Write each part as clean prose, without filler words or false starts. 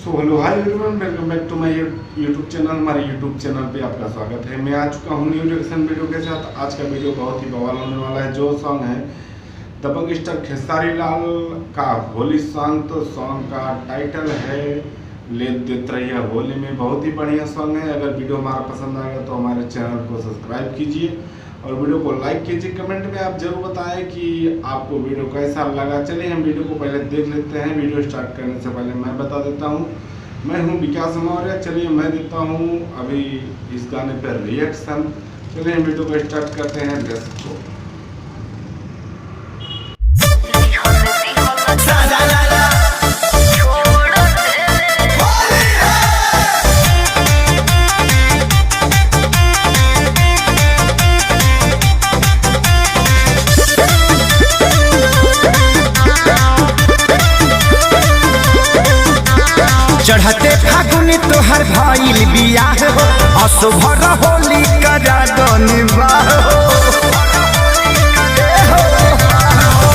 So hello hi everyone, welcome back to my YouTube channel. हमारे YouTube channel पे आपका स्वागत है। मैं आ चुका हूँ न्यू रिएक्शन वीडियो के साथ। आज का वीडियो बहुत ही बवाल होने वाला है। जो सॉन्ग है दबंग स्टार खेसारी लाल का होली सॉन्ग, तो सॉन्ग का टाइटल है ले देत रहिए होली में। बहुत ही बढ़िया सॉन्ग है। अगर वीडियो हमारा पसंद आएगा तो हमारे चैनल को सब्सक्राइब कीजिए और वीडियो को लाइक कीजिए। कमेंट में आप जरूर बताएं कि आपको वीडियो कैसा लगा। चलिए हम वीडियो को पहले देख लेते हैं। वीडियो स्टार्ट करने से पहले मैं बता देता हूं, मैं हूं विकास मौर्य। चलिए मैं देता हूं अभी इस गाने पर रिएक्शन। चलिए हम वीडियो को स्टार्ट करते हैं। Let's go. चढ़ते फागुनी तोहर भइल बियाह हो, असुभर होली करा दनिवाह हो।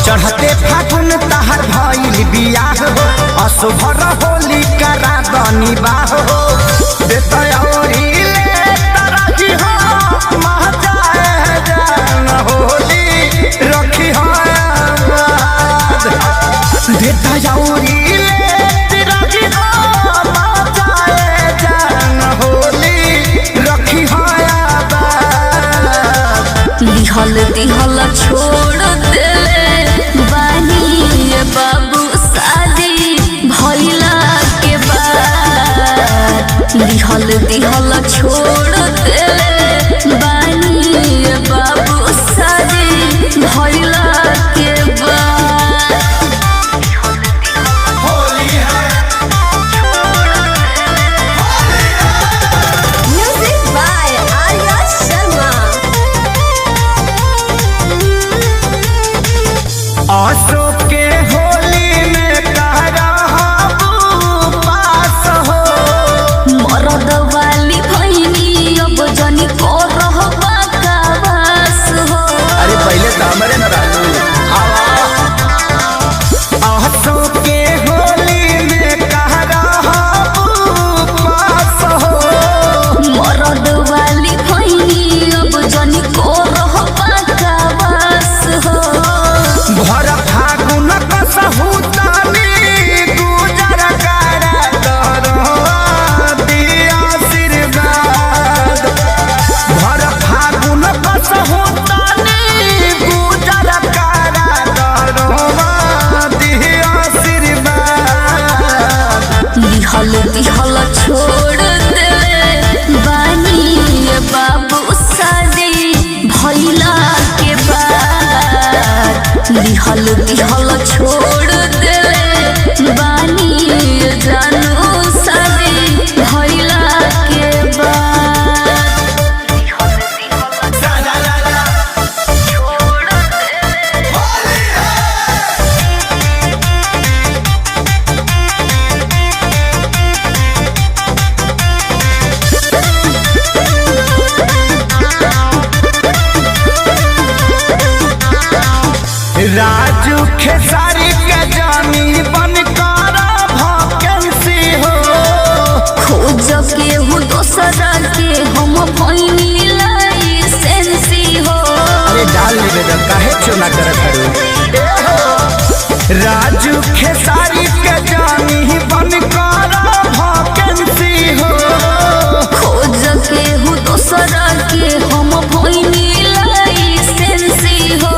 चढ़ते फागुन तोहर भइल बियाह हो, असुभर होली करा दनिवाह हो। देता औरी ले तरही हो महजाए जान होली रखी हो आबाद। देता औरी दिहल छोड़ दे बानी बाबू शादी भइला के बाद। दिहल छोड़ दे बानी बाबू शादी भइला के बाद। Music by Arya Sharma. अशोक के होली में कहरा पास हो, मरद वाली भैनी अब जनी को रहबा का बस हो। अरे पहले तो हमारे न राजू अशोक के होली में कहरा पास हो, मरद वाली भैनी अब जनी को रहबा का बस हो। भर फागुन कसहुतानी गुजर करा दरो दिया आशीर्वाद। भर फागुन कसहुतानी गुजर करा दरो दिया आशीर्वाद। दिहल छोड़ दे बानी बाबू शादी भइला के बाद। दिहल छोड़ दे बानी जानू शादी भइला के बाद। राजू खेसारी के जानी बन कर भकेंसी हो, खोज के हो दोसरा के हम भइनी लाइसेंसी हो। अरे डाल ले बेटा काहे चुना करत हरु। राजू खेसारी के जानी बन कर भकेंसी हो, खोज के हो दोसरा के हम भइनी लाइसेंसी हो।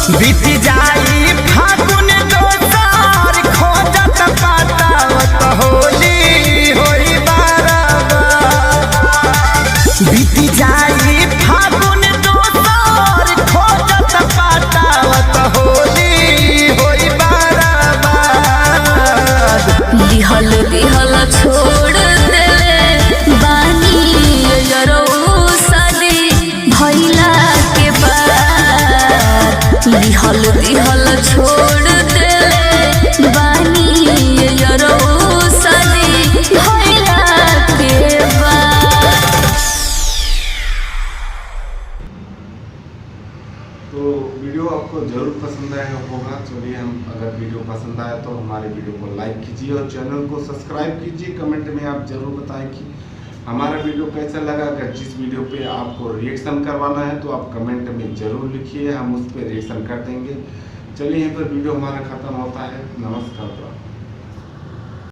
बीत जाई फागुन दोसार खोजत पातावत होली होई बारबार। बीत जाई फागुन दोसार खोजत पातावत होली होई बारबार। दिहल छोड़ दे बानी जरो शादी भइला के बाद। दिहल छोड़ दे बानी जरो शादी भइला के बाद। तो वीडियो आपको जरूर पसंद आएगा होगा। चलिए हम अगर वीडियो पसंद आया तो हमारे वीडियो को लाइक कीजिए। कीजिए और चैनल को सब्सक्राइब कीजिए। कमेंट में आप जरूर बताएं कि हमारा वीडियो कैसा लगा। अगर जिस वीडियो पे आपको रिएक्शन करवाना है तो आप कमेंट में ज़रूर लिखिए, हम उस पर रिएक्शन कर देंगे। चलिए यहीं पर वीडियो हमारा ख़त्म होता है। नमस्कार।